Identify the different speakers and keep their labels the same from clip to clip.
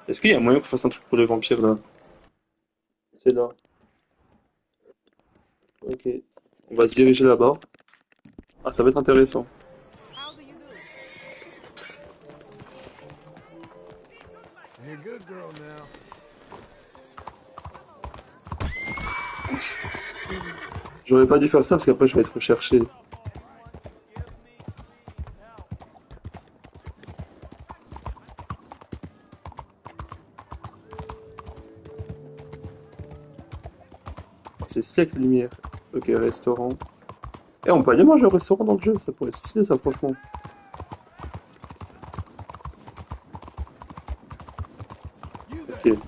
Speaker 1: Est-ce qu'il y a moyen qu'on fasse un truc pour les vampires là? C'est là. Ok. On va se diriger là-bas. Ah, ça va être intéressant.
Speaker 2: How do you do?
Speaker 3: Hey, good girl now.
Speaker 1: J'aurais pas dû faire ça parce qu'après je vais être recherché. C'est stylé avec les lumières. Ok, restaurant. Eh, on peut aller manger au restaurant dans le jeu, ça pourrait être stylé ça franchement.
Speaker 3: You there.
Speaker 1: Ok.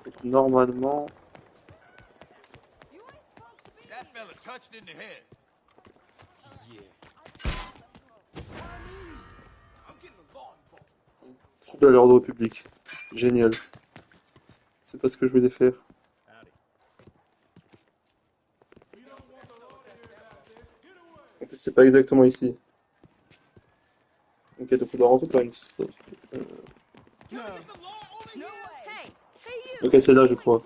Speaker 1: Donc, normalement.
Speaker 4: That fella touched in the head.
Speaker 1: Trouble à l'ordre public. Génial. C'est pas ce que je voulais faire. En plus, c'est pas exactement ici. Ok, donc on doit rentrer par une. Euh,
Speaker 3: No.
Speaker 2: No way. Hey, hey you.
Speaker 1: Ok, c'est là, je crois.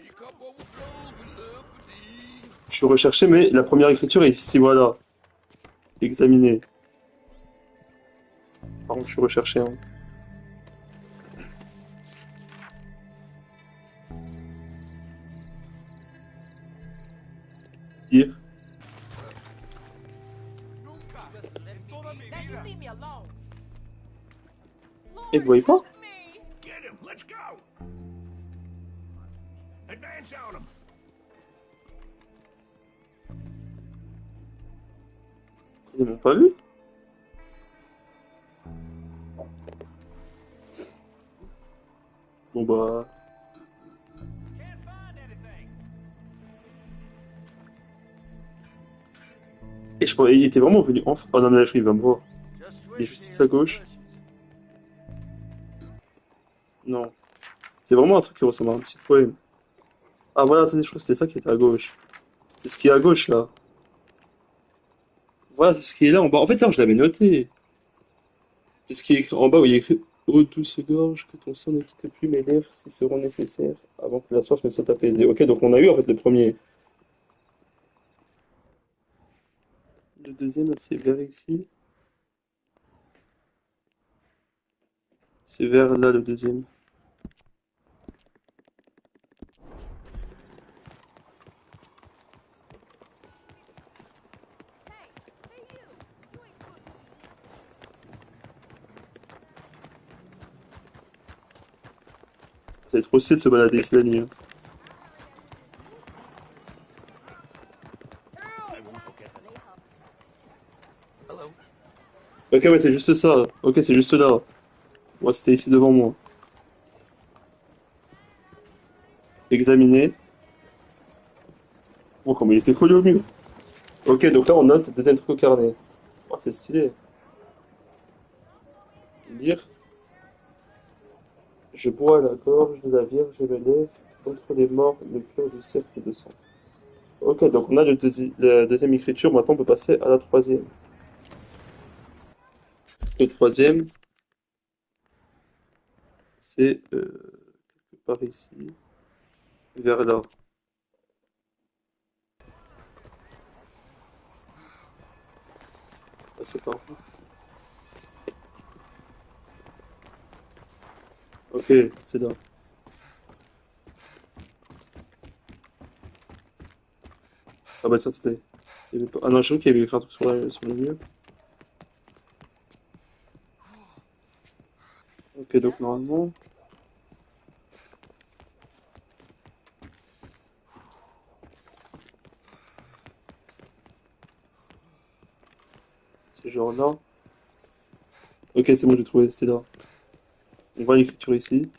Speaker 2: Supposed to be here.
Speaker 1: Je suis recherché, mais la première écriture est ici, voilà. Examiner. Par contre, je suis recherché, hein. Lire.
Speaker 4: Nunca en toda mi
Speaker 2: Now you
Speaker 4: vida.
Speaker 2: leave me alone.
Speaker 1: Et vous voyez pas?
Speaker 2: Help me.
Speaker 4: Get him. Let's go. Advance on him.
Speaker 1: Ils m'ont pas vu? Bon bah.
Speaker 4: Can't find anything.
Speaker 1: Et je crois, il était vraiment venu en face. Oh non, mais là, il va me voir. Il est juste ici à gauche. Non. C'est vraiment un truc qui ressemble à un petit poème. Ah voilà, attendez, je crois que c'était ça qui était à gauche. C'est ce qui est à gauche là. Voilà, c'est ce qui est là en bas. En fait, alors, je l'avais noté. C'est ce qui est écrit en bas où il y a écrit ô douce gorge, que ton sang ne quitte plus mes lèvres s'ils seront nécessaires avant que la soif ne soit apaisée. Ok, donc on a eu en fait le premier. Le deuxième, là, c'est vers ici. C'est vers là le deuxième. Ça va être trop stylé de se balader ici la nuit, hein.
Speaker 4: Hello.
Speaker 1: Ok, ouais, c'est juste ça. Ok, c'est juste là. Ouais, c'était ici devant moi. Examiner. Oh, comme il était collé au mur. Ok, donc là on note deuxième truc au carnet. Oh, c'est stylé. Lire. Je bois à la gorge de la Vierge et me lève contre les morts le cœur du cercle de sang. Ok, donc on a la deuxième écriture. Maintenant on peut passer à la troisième. Le troisième, c'est quelque part ici, vers là. Ah, c'est par où? Ok, c'est là. Ah bah tiens, c'était. Ah non, je crois qu'il y avait écrit un truc sur le mur. Ok, donc normalement, c'est genre là. Ok, c'est bon, j'ai trouvé, c'est là. On voit l'écriture ici.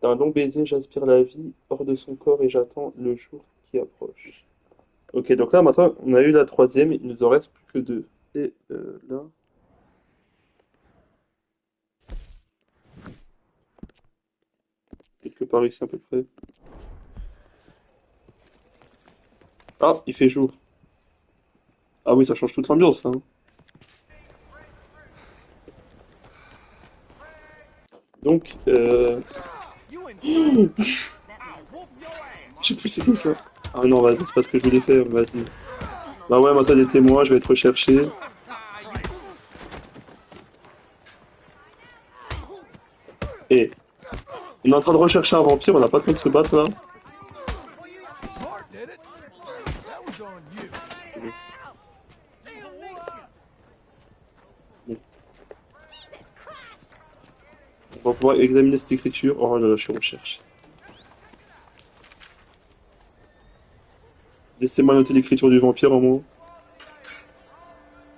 Speaker 1: D'un long baiser, j'aspire la vie hors de son corps et j'attends le jour qui approche. Ok, donc là, maintenant, on a eu la troisième, il nous en reste plus que deux. C'est là. Quelque part ici à peu près. Ah, il fait jour. Ah oui, ça change toute l'ambiance, hein. Donc,
Speaker 4: You insane? I'll whoop your ass.
Speaker 1: j'ai poussé quelqu'un. Ah non, vas-y, c'est pas ce que je voulais faire, vas-y. Bah ouais, maintenant des témoins, je vais être recherché. Et on est en train de rechercher un vampire, on n'a pas le temps de se battre là.
Speaker 3: Smart did it. That was on you.
Speaker 1: On va pouvoir examiner cette écriture. Oh là là, je suis recherché. Laissez-moi noter l'écriture du vampire en moins.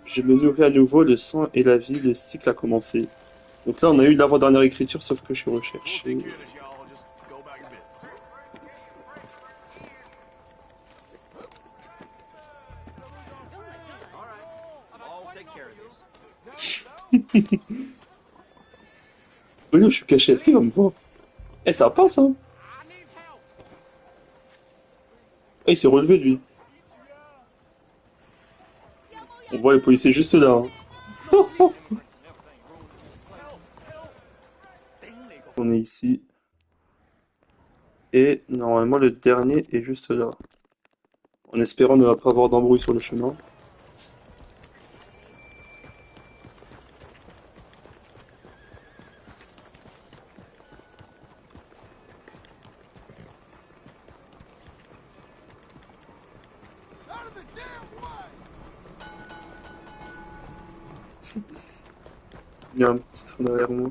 Speaker 1: Je me nourris à nouveau, le sang et la vie, le cycle a commencé. Donc là, on a eu l'avant-dernière écriture, sauf que je suis
Speaker 4: We'll
Speaker 1: recherché.
Speaker 4: take care of this, y'all. Just go about your business.
Speaker 5: All right. I'll take care of this.
Speaker 1: Oui, je suis caché, est-ce qu'il va me voir? Eh, ça passe, hein? Eh, il s'est relevé, lui. On voit les policiers juste là, hein. On est ici. Et normalement, le dernier est juste là. En espérant ne pas avoir d'embrouille sur le chemin.
Speaker 3: Out of the damn way!
Speaker 1: Il y a un petit train derrière moi.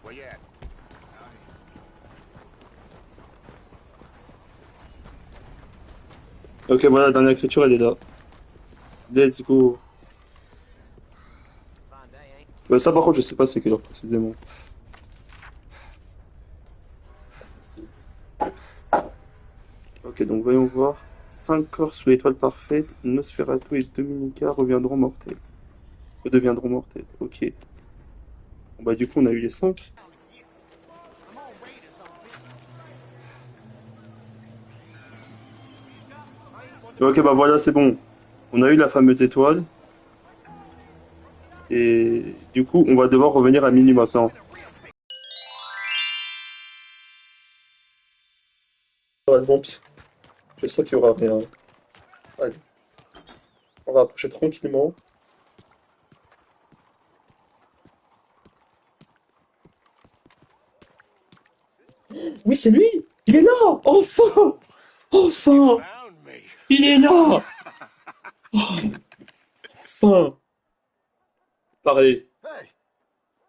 Speaker 4: Where you at?
Speaker 1: Ok, voilà, la dernière écriture, elle est là. Let's go.
Speaker 5: Fine day, ain't
Speaker 1: Bah, ça, par contre, je sais pas c'est quelle heure précisément. Ok, donc voyons voir. 5 corps sous l'étoile parfaite, Nosferatu et Dominica reviendront mortels. Deviendront mortels, ok. Bon, bah, du coup, on a eu les 5. Ok, bah voilà, c'est bon. On a eu la fameuse étoile. Et du coup, on va devoir revenir à minuit maintenant. Bon, je sais qu'il y aura rien. Allez, on va approcher tranquillement. Oui, c'est lui! Il est là! Enfin! Enfin!
Speaker 4: Found me.
Speaker 1: Il est là! Enfin! Pareil.
Speaker 3: Hey,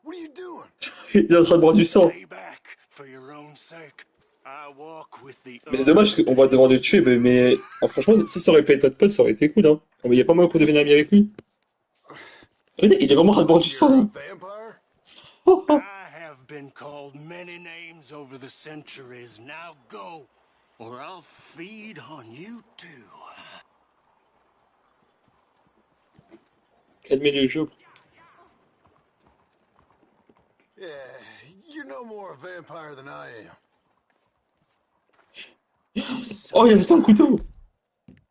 Speaker 3: what are you doing?
Speaker 1: Il est en train de boire du sang.
Speaker 4: Stay back for your own sake. I walk with the
Speaker 1: Mais c'est dommage qu'on va devoir le tuer, mais oh, franchement, si ça aurait pas été notre pote, ça aurait été cool, hein. Oh, mais il y a pas moyen qu'on devienne ami avec lui. Regardez, il est vraiment en train de boire du sang,
Speaker 3: You're a
Speaker 1: là.
Speaker 3: vampire?
Speaker 4: I have been called many names over the centuries. Now go, or I'll feed on you too.
Speaker 1: Calmez le jeu.
Speaker 3: Yeah, you're no more a vampire than I am.
Speaker 1: Oh, il a jeté un couteau!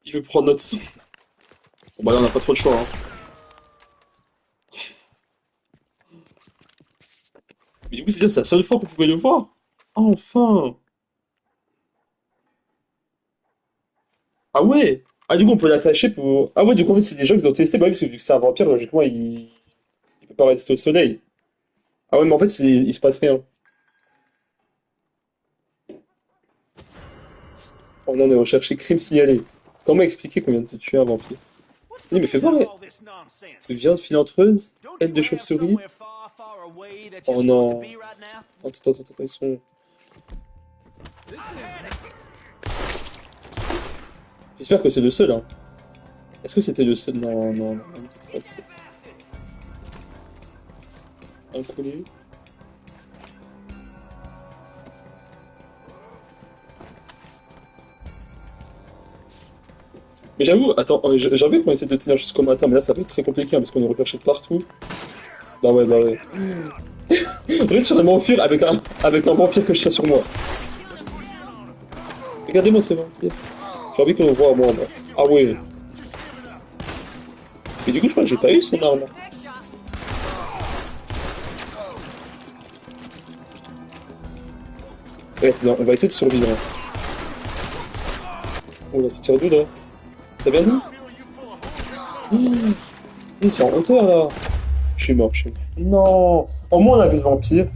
Speaker 1: Il veut prendre notre sang. Bon, bah là, on n'a pas trop de choix, hein. Mais du coup, c'est la seule fois qu'on pouvait le voir. Enfin! Ah ouais! Ah, du coup, on peut l'attacher pour. Ah ouais, du coup, en fait, c'est des gens qui ont testé. Bah oui, parce que vu que c'est un vampire, logiquement, il peut pas rester au soleil. Ah ouais, mais en fait, il se passe rien. On en est recherché crime signalé. Comment expliquer qu'on vient de te tuer un vampire? Oui, mais fais voir,
Speaker 4: All this nonsense.
Speaker 1: viande filanteuse,
Speaker 4: Don't
Speaker 1: aile
Speaker 4: you
Speaker 1: de
Speaker 4: have
Speaker 1: chauve-souris.
Speaker 4: somewhere far, far away that
Speaker 1: Oh
Speaker 4: you're supposed to
Speaker 1: non.
Speaker 4: be right now?
Speaker 1: Attends, ils sont. J'espère que c'est le seul, hein. Est-ce que c'était le seul? Non, c'était pas le seul. Inconnu. Mais j'avoue, attends, j'avais qu'on essaie de tenir jusqu'au matin, mais là ça va être très compliqué hein, parce qu'on est recherché de partout. Bah ouais. En fait, je suis en train de m'enfuir avec un vampire que je tiens sur moi. Regardez-moi ce vampire. J'ai envie qu'on le voit moi. Ah ouais. Mais du coup, je crois que j'ai pas eu son arme.
Speaker 5: Next shot.
Speaker 1: Ouais, on va essayer de survivre. Oh là, ça tire d'où là? Ça vient d'où? C'est en hauteur là. Je suis mort, je suis mort. Non. Au moins on a vu le vampire.